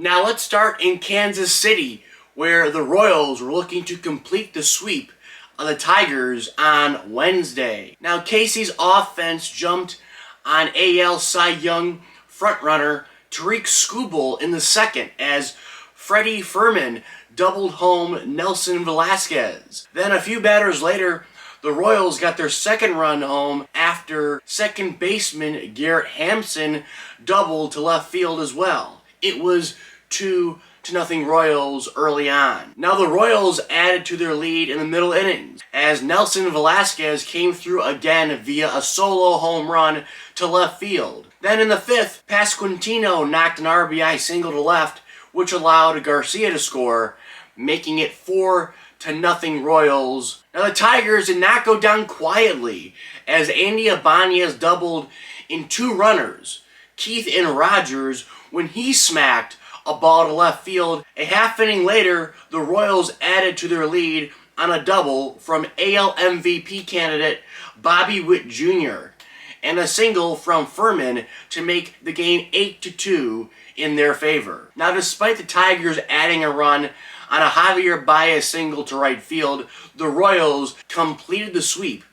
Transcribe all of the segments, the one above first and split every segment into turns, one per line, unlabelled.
Now let's start in Kansas City, where the Royals were looking to complete the sweep of the Tigers on Wednesday. Now Casey's offense jumped on AL Cy Young frontrunner Tariq Skubal in the second as Freddie Freeman doubled home Nelson Velasquez. Then a few batters later, the Royals got their second run home after second baseman Garrett Hampson doubled to left field as well. It was 2-0 Royals early on. Now the Royals added to their lead in the middle innings as Nelson Velasquez came through again via a solo home run to left field. Then in the fifth, Pasquantino knocked an RBI single to left, which allowed Garcia to score, making it 4-0 Royals. Now the Tigers did not go down quietly as Andy Ibanez doubled in two runners, Keith and Rogers, when he smacked a ball to left field. A half inning later, the Royals added to their lead on a double from AL MVP candidate Bobby Witt Jr. and a single from Furman to make the game 8-2 in their favor. Now despite the Tigers adding a run on a Javier Baez single to right field, the Royals completed the sweep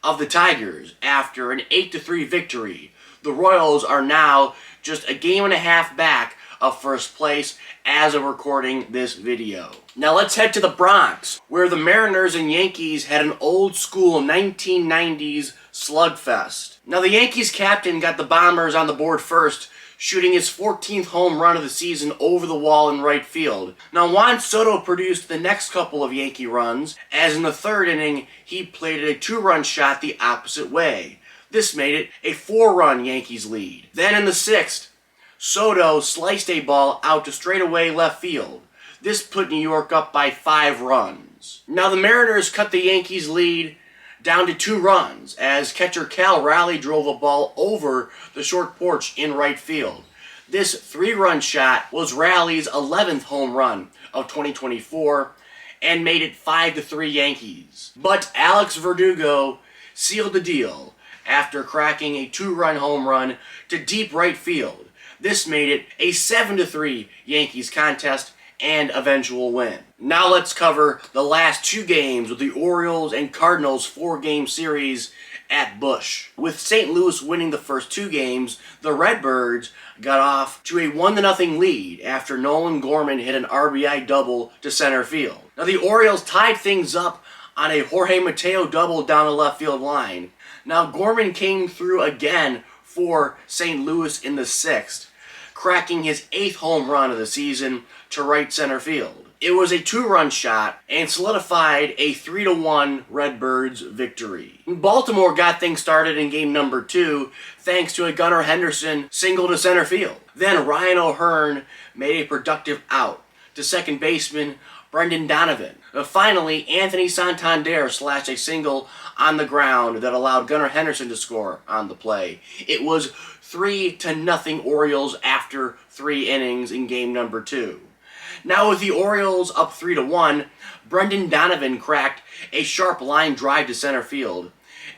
of the Tigers after an 8-3 victory. The Royals are now just a game and a half back of first place as of recording this video. Now let's head to the Bronx, where the Mariners and Yankees had an old school 1990s slugfest. Now the Yankees captain got the Bombers on the board first, shooting his 14th home run of the season over the wall in right field. Now Juan Soto produced the next couple of Yankee runs, as in the third inning he plated a 2-run shot the opposite way. This made it a 4-run Yankees lead. Then in the sixth, Soto sliced a ball out to straightaway left field. This put New York up by 5 runs. Now the Mariners cut the Yankees' lead down to 2 runs as catcher Cal Raleigh drove a ball over the short porch in right field. This 3-run shot was Raleigh's 11th home run of 2024 and made it 5-3 Yankees. But Alex Verdugo sealed the deal after cracking a 2-run home run to deep right field. This made it a 7-3 Yankees contest and eventual win. Now let's cover the last 2 games with the Orioles and Cardinals 4-game series at Busch. With St. Louis winning the first 2 games, the Redbirds got off to a 1-0 lead after Nolan Gorman hit an RBI double to center field. Now the Orioles tied things up on a Jorge Mateo double down the left field line. Now Gorman came through again for St. Louis in the 6th, cracking his 8th home run of the season to right center field. It was a 2-run shot and solidified a 3-1 Redbirds victory. Baltimore got things started in game number 2 thanks to a Gunnar Henderson single to center field. Then Ryan O'Hearn made a productive out to second baseman Brendan Donovan. Finally, Anthony Santander slashed a single on the ground that allowed Gunnar Henderson to score on the play. It was 3-0 Orioles after 3 innings in game number 2. Now with the Orioles up 3-1, Brendan Donovan cracked a sharp line drive to center field.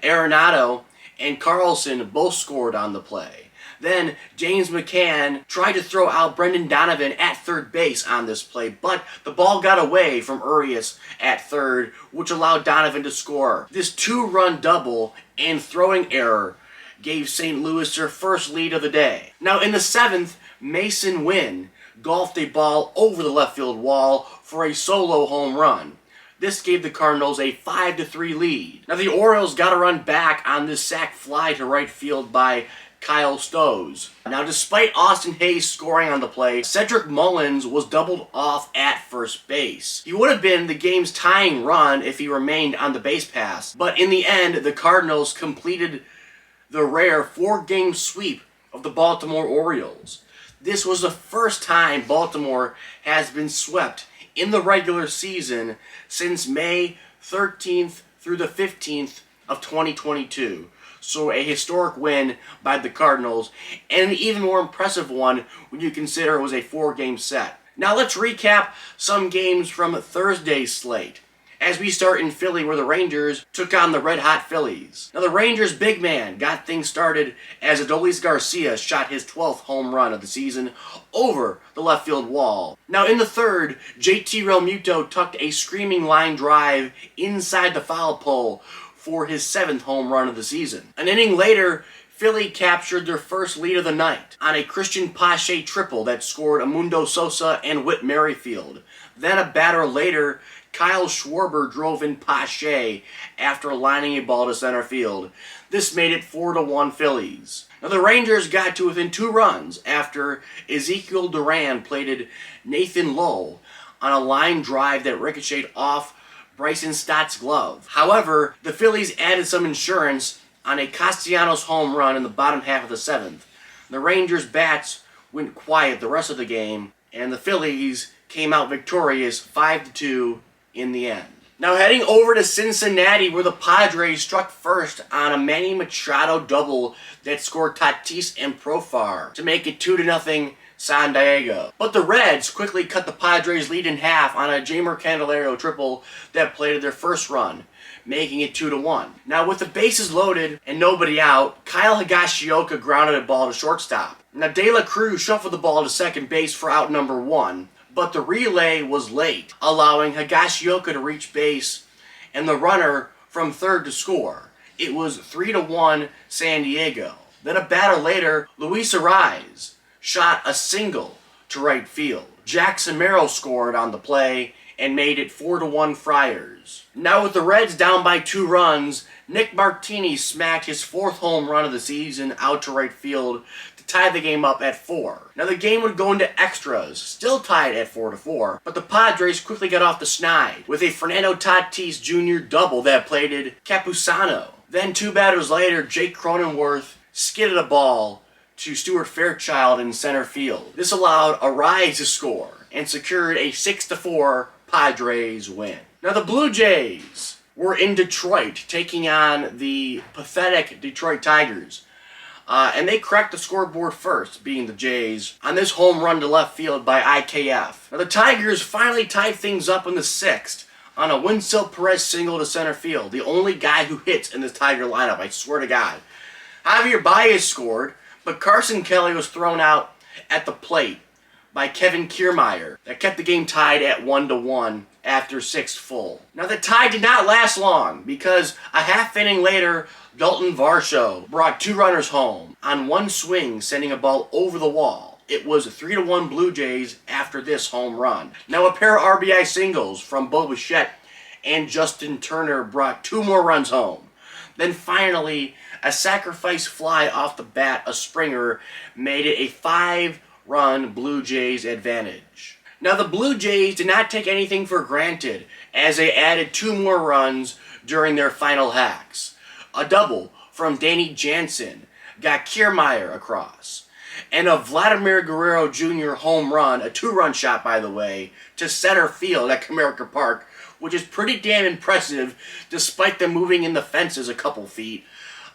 Arenado and Carlson both scored on the play. Then James McCann tried to throw out Brendan Donovan at third base on this play, but the ball got away from Urias at third, which allowed Donovan to score. This 2-run double and throwing error gave St. Louis their first lead of the day. Now in the 7th, Mason Wynn golfed a ball over the left field wall for a solo home run. This gave the Cardinals a 5-3 lead. Now the Orioles got a run back on this sac fly to right field by Kyle Stows. Now despite Austin Hayes scoring on the play, Cedric Mullins was doubled off at first base. He would have been the game's tying run if he remained on the base pass, but in the end the Cardinals completed the rare 4-game sweep of the Baltimore Orioles. This was the first time Baltimore has been swept in the regular season since May 13th through the 15th of 2022. So a historic win by the Cardinals, and an even more impressive one when you consider it was a 4-game set. Now let's recap some games from Thursday's slate. as we start in Philly where the Rangers took on the red-hot Phillies. Now the Rangers' big man got things started as Adolis Garcia shot his 12th home run of the season over the left field wall. Now in the third, JT Realmuto tucked a screaming line drive inside the foul pole for his 7th home run of the season. An inning later, Philly captured their first lead of the night on a Christian Pache triple that scored Amundo Sosa and Whit Merrifield. Then a batter later, Kyle Schwarber drove in Pache after lining a ball to center field. This made it 4-1 Phillies. Now the Rangers got to within 2 runs after Ezekiel Duran plated Nathan Lowe on a line drive that ricocheted off Bryson Stott's glove. However, the Phillies added some insurance on a Castellanos home run in the bottom half of the 7th. The Rangers' bats went quiet the rest of the game, and the Phillies came out victorious 5-2 in the end. Now heading over to Cincinnati, where the Padres struck first on a Manny Machado double that scored Tatis and Profar to make it 2-0 San Diego. But the Reds quickly cut the Padres' lead in half on a Jeimer Candelario triple that plated their first run, making it 2-1. Now with the bases loaded and nobody out, Kyle Higashioka grounded a ball to shortstop. Now De La Cruz shuffled the ball to second base for out number 1, but the relay was late, allowing Higashioka to reach base and the runner from third to score. It was 3-1 San Diego. Then a batter later, Luis Arraez shot a single to right field. Jackson Merrill scored on the play and made it 4-1 Friars. Now with the Reds down by 2 runs, Nick Martini smacked his 4th home run of the season out to right field to tie the game up at 4. Now the game would go into extras, still tied at 4-4, but the Padres quickly got off the snide with a Fernando Tatis Jr. double that plated Capusano. Then 2 batters later, Jake Cronenworth skidded a ball to Stuart Fairchild in center field. This allowed Arraez to score and secured a 6-4 Padres win. Now the Blue Jays were in Detroit taking on the pathetic Detroit Tigers. And they cracked the scoreboard first, being the Jays, on this home run to left field by IKF. Now the Tigers finally tied things up in the 6th on a Winsel Perez single to center field, the only guy who hits in this Tiger lineup, I swear to God. Javier Baez scored, but Carson Kelly was thrown out at the plate by Kevin Kiermaier. That kept the game tied at 1-1 after 6 full. Now the tie did not last long because a half inning later, Dalton Varsho brought 2 runners home on 1 swing, sending a ball over the wall. It was 3-1 Blue Jays after this home run. Now a pair of RBI singles from Bo Bichette and Justin Turner brought 2 more runs home. Then finally, a sacrifice fly off the bat, a Springer, made it a 5-run Blue Jays advantage. Now the Blue Jays did not take anything for granted as they added 2 more runs during their final hacks. A double from Danny Jansen got Kiermaier across, and a Vladimir Guerrero Jr. home run, a 2-run shot by the way, to center field at Comerica Park, which is pretty damn impressive despite them moving in the fences a couple feet.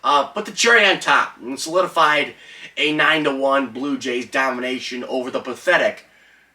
But the cherry on top and solidified a 9-1 Blue Jays domination over the pathetic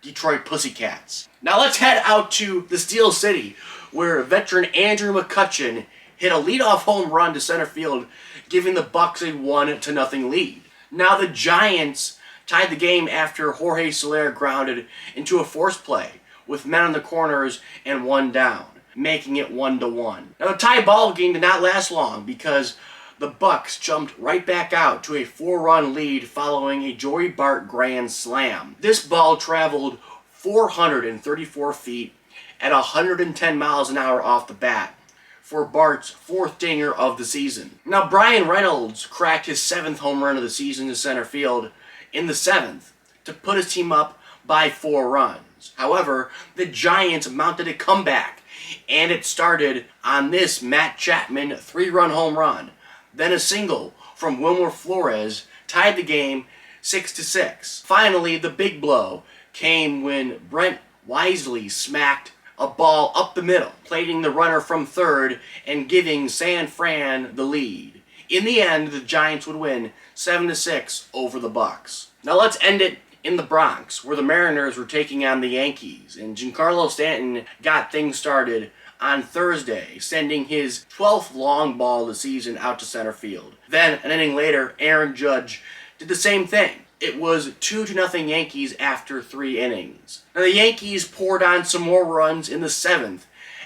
Detroit Pussycats. Now let's head out to the Steel City, where veteran Andrew McCutchen hit a leadoff home run to center field, giving the Bucks a 1-0 lead. Now the Giants tied the game after Jorge Soler grounded into a force play with men on the corners and 1 down, making it 1-1. Now the tie ball game did not last long because the Bucks jumped right back out to a 4-run lead following a Joey Bart grand slam. This ball traveled 434 feet at 110 miles an hour off the bat for Bart's 4th dinger of the season. Now Brian Reynolds cracked his 7th home run of the season to center field in the 7th to put his team up by 4 runs. However, the Giants mounted a comeback, and it started on this Matt Chapman 3-run home run. Then a single from Wilmer Flores tied the game 6-6. Finally, the big blow came when Brent Wisely smacked a ball up the middle, plating the runner from third and giving San Fran the lead. In the end, the Giants would win 7-6 over the Bucks. Now let's end it in the Bronx, where the Mariners were taking on the Yankees, and Giancarlo Stanton got things started on Thursday, sending his 12th long ball of the season out to center field. Then, an inning later, AaronJudge did the same thing. It was 2-0 Yankees after 3 innings. Now the Yankees poured on some more runs in the 7th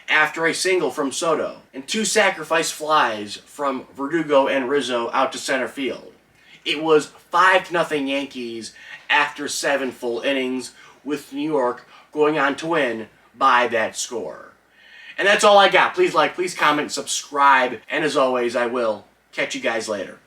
after a single from Soto and 2 sacrifice flies from Verdugo and Rizzo out to center field. It was 5-0 Yankees after 7 full innings, with New York going on to win by that score. And that's all I got. Please like, please comment, subscribe, and as always, I will catch you guys later.